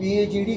PhD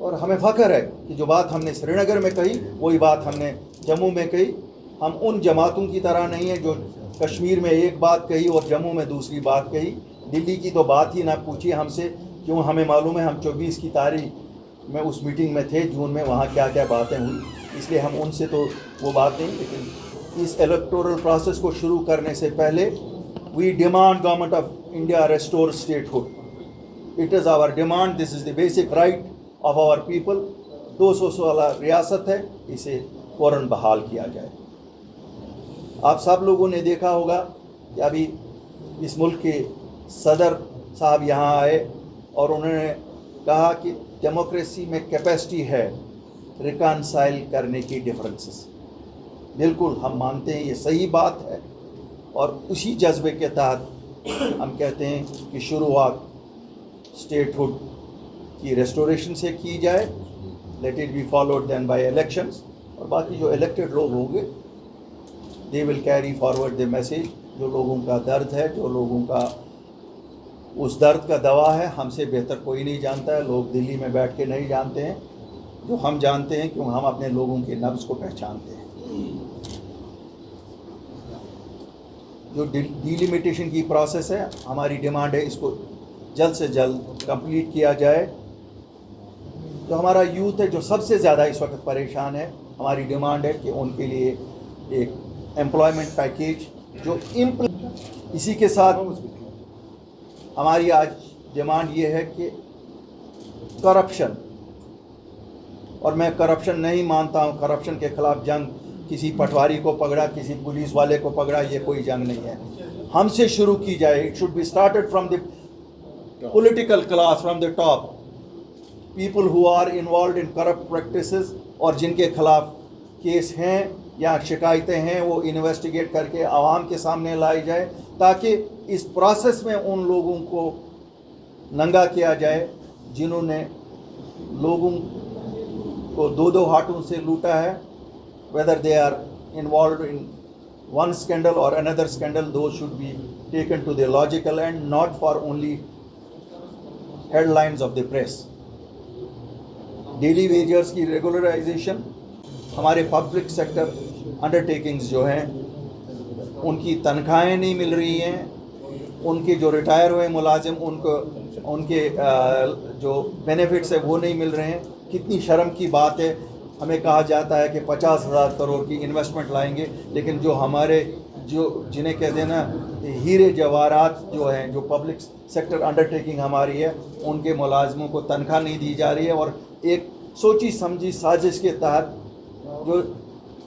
اور ہمیں فخر ہے کہ جو بات ہم نے سری نگر میں کہی وہی بات ہم نے جموں میں کہی. ہم ان جماعتوں کی طرح نہیں ہیں جو کشمیر میں ایک بات کہی اور جموں میں دوسری بات کہی. دلی کی تو بات ہی نہ پوچھیے ہم سے, کیوں ہمیں معلوم ہے. ہم 24 کی تاریخ میں اس میٹنگ میں تھے جون میں, وہاں کیا کیا باتیں ہوئی, اس لیے ہم ان سے تو وہ بات نہیں. لیکن اس الیکٹورل پروسیس کو شروع کرنے سے پہلے we demand government of India restore statehood. It is our demand, this is the basic right of our people. 216 ریاست ہے, اسے فوراً بحال کیا جائے. آپ سب لوگوں نے دیکھا ہوگا کہ ابھی اس ملک کے صدر صاحب یہاں آئے اور انہوں نے کہا کہ ڈیموکریسی میں کیپیسٹی ہے ریکنسائل کرنے کی ڈفرینسز. بالکل ہم مانتے ہیں یہ صحیح بات ہے, اور اسی جذبے کے تحت ہم کہتے ہیں کہ شروعات اسٹیٹ ہوڈ کی ریسٹوریشن سے کی جائے. Let it be followed then by elections, اور باقی جو الیکٹڈ لوگ ہوں گے they will carry forward the message. جو لوگوں کا درد ہے, جو لوگوں کا اس درد کا دوا ہے, ہم سے بہتر کوئی نہیں جانتا ہے. لوگ دلی میں بیٹھ کے نہیں جانتے ہیں جو ہم جانتے ہیں, کیوں ہم اپنے لوگوں کے نبض کو پہچانتے ہیں. جو ڈیلیمیٹیشن کی پروسیس ہے, ہماری ڈیمانڈ ہے اس کو جلد سے جلد کمپلیٹ کیا جائے. جو ہمارا یوتھ ہے جو سب سے زیادہ اس وقت پریشان ہے, ہماری ڈیمانڈ ہے کہ ان کے لیے ایک امپلائمنٹ پیکیج جو اسی کے ساتھ ہماری آج ڈیمانڈ یہ ہے کہ کرپشن, اور میں کرپشن نہیں مانتا ہوں, کرپشن کے خلاف جنگ کسی پٹواری کو پکڑا, کسی پولیس والے کو پکڑا, یہ کوئی جنگ نہیں ہے. ہم سے شروع کی جائے. It should be started from the political class, from the top. People who are involved in corrupt practices اور جن کے خلاف کیس ہیں یا شکایتیں ہیں, وہ انویسٹیگیٹ کر کے عوام کے سامنے لائی جائے, تاکہ اس پروسیس میں ان لوگوں کو ننگا کیا جائے جنہوں نے لوگوں کو دو ہاتھوں سے لوٹا ہے. whether they are involved in one scandal or another scandal, those should be taken to the logical end, not for only headlines of the press. Daily wagers کی ریگولرائزیشن, ہمارے پبلک سیکٹر انڈرٹیکنگز جو ہیں ان کی تنخواہیں نہیں مل رہی ہیں, ان کے جو ریٹائر ہوئے ملازم ان کے جو بینیفٹس ہیں وہ نہیں مل رہے ہیں. کتنی شرم کی بات ہے. ہمیں کہا جاتا ہے کہ 50,000 کروڑ کی انویسٹمنٹ لائیں گے, لیکن جو ہمارے جنہیں کہتے ہیں نا ہیرے جواہرات جو ہیں, جو پبلک سیکٹر انڈرٹیکنگ ہماری ہے, ان کے ملازموں کو تنخواہ نہیں دی جا رہی ہے. اور ایک سوچی سمجھی سازش کے تحت جو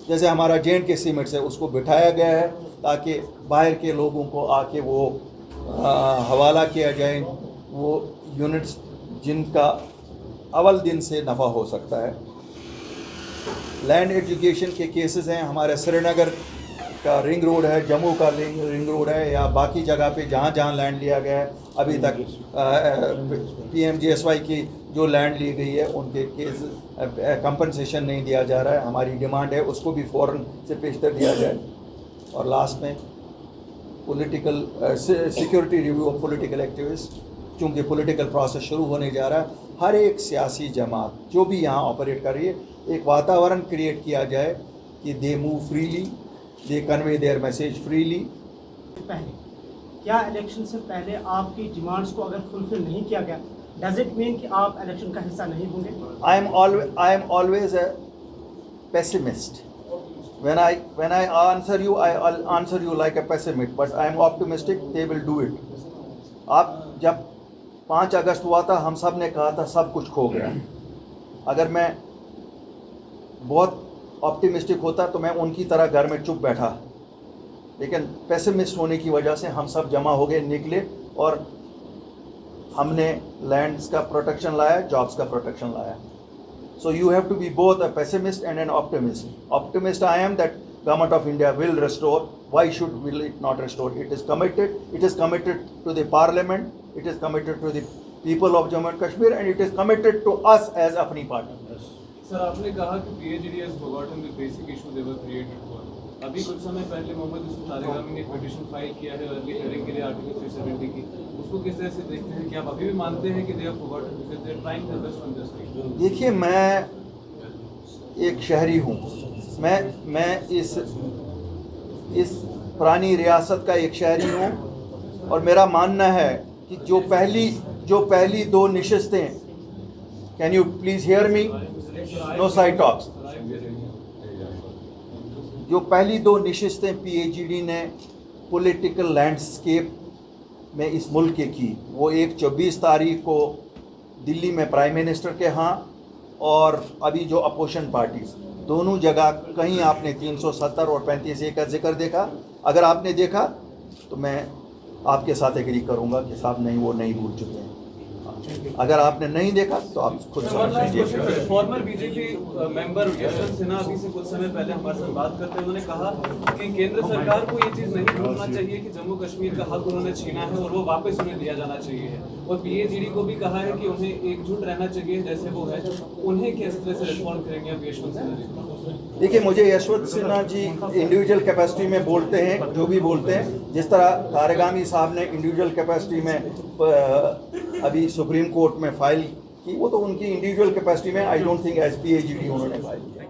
جیسے ہمارا جین کے سیمنٹس ہے اس کو بٹھایا گیا ہے تاکہ باہر کے لوگوں کو آ کے وہ حوالہ کیا جائے وہ یونٹس جن کا اول دن سے نفع ہو سکتا ہے. لینڈ ایجوکیشن کے کیسز ہیں, ہمارے سری نگر کا رنگ روڈ ہے, جموں کا رنگ روڈ ہے, یا باقی جگہ پہ جہاں جہاں لینڈ لیا گیا ہے, ابھی تک PMGSY کی جو لینڈ لی گئی ہے ان کے کیس کمپنسیشن نہیں دیا جا رہا ہے. ہماری ڈیمانڈ ہے اس کو بھی فوراً سے پیشتر دیا جائے. اور لاسٹ میں political security review of political activist, چونکہ پولیٹیکل پروسیس شروع ہونے جا رہا ہے, ہر ایک سیاسی جماعت جو بھی یہاں آپریٹ کر رہی ہے ایک واتاورن کریٹ کیا جائے کہ they move freely, they convey their message freely. پہلے کیا الیکشن سے پہلے آپ کی ڈیمانڈس کو اگر فلفل نہیں کیا گیا, ڈز اٹ مین کہ آپ الیکشن کا حصہ نہیں ہوں گے؟ I am always a pessimist. When I answer you, I'll answer you like a pessimist, but I am optimistic they will do it. آپ جب 5 اگست ہوا تھا ہم سب نے کہا تھا سب کچھ کھو گیا. اگر میں بہت آپٹیمسٹک ہوتا تو میں ان کی طرح گھر میں چپ بیٹھا, لیکن پیسمسٹ ہونے کی وجہ سے ہم سب جمع ہو گئے, نکلے, اور ہم نے لینڈس کا پروٹیکشن لایا, جابس کا پروٹیکشن لایا. So you have to be both a pessimist and an optimist. Optimist I am that government of India will restore. Why should will it not restore? It is committed to the parliament, it is committed to the people of Jammu and Kashmir, and it is committed to us as Apni Party. Sir آپ نے کہا کہ PhD has forgotten the basic issue they were created for. ابھی کچھ سمے پہلے محمد یوسف طارقامی نے ایک پٹیشن فائل کیا ہے ارلی ہیئرنگ کے لیے آرٹیکل 370 کی، اس کو کس طرح سے دیکھتے ہیں کہ آپ ابھی بھی مانتے ہیں کہ they have forgotten because they are trying their best on this? دیکھیے میں ایک شہری ہوں، میں اس پرانی ریاست کا ایک شہری ہوں، اور میرا ماننا ہے کہ جو پہلی دو نشستیں، can you please hear me, no side talks, جو پہلی دو نشستیں پی ایچ ڈی نے پولیٹیکل لینڈسکیپ میں اس ملک کے کی، وہ ایک 24 تاریخ کو دلی میں پرائم منسٹر کے ہاں، اور ابھی جو اپوزیشن پارٹیز، دونوں جگہ کہیں آپ نے 370 اور 35A کا ذکر دیکھا؟ اگر آپ نے دیکھا تو میں آپ کے ساتھ ایگری کروں گا کہ صاحب نہیں، وہ نہیں بھول چکے ہیں۔ اگر آپ نے نہیں دیکھا تو آپ خود سمجھ لیجیے۔ فارمر بی جے پی ممبر یشونت سنہا ابھی سے کچھ سمے پہلے ہمارے ساتھ بات کرتے ہوئے انہوں نے کہا کہ کیندر سرکار کو یہ چیز نہیں بھولنا چاہیے کہ جموں کشمیر کا حق انہوں نے چھینا ہے اور وہ واپس انہیں دیا جانا چاہیے ہے، اور پی اے جی ڈی کو بھی کہا ہے کہ انہیں ایک جٹ رہنا چاہیے جیسے وہ ہے۔ انہیں کس طرح سے ریسپونڈ کریں گے آپ یشونت سنہا جی؟ دیکھیے مجھے یشونت سنہا جی انڈیویجول کیپیسٹی میں بولتے ہیں جو بھی بولتے ہیں، جس طرح طارقامی صاحب نے انڈیویجول کیپیسٹی میں ابھی سپریم کورٹ میں فائل کی، وہ تو ان کی انڈیویجول کیپیسٹی میں، I don't think as P A G D انہوں نے فائل کیا۔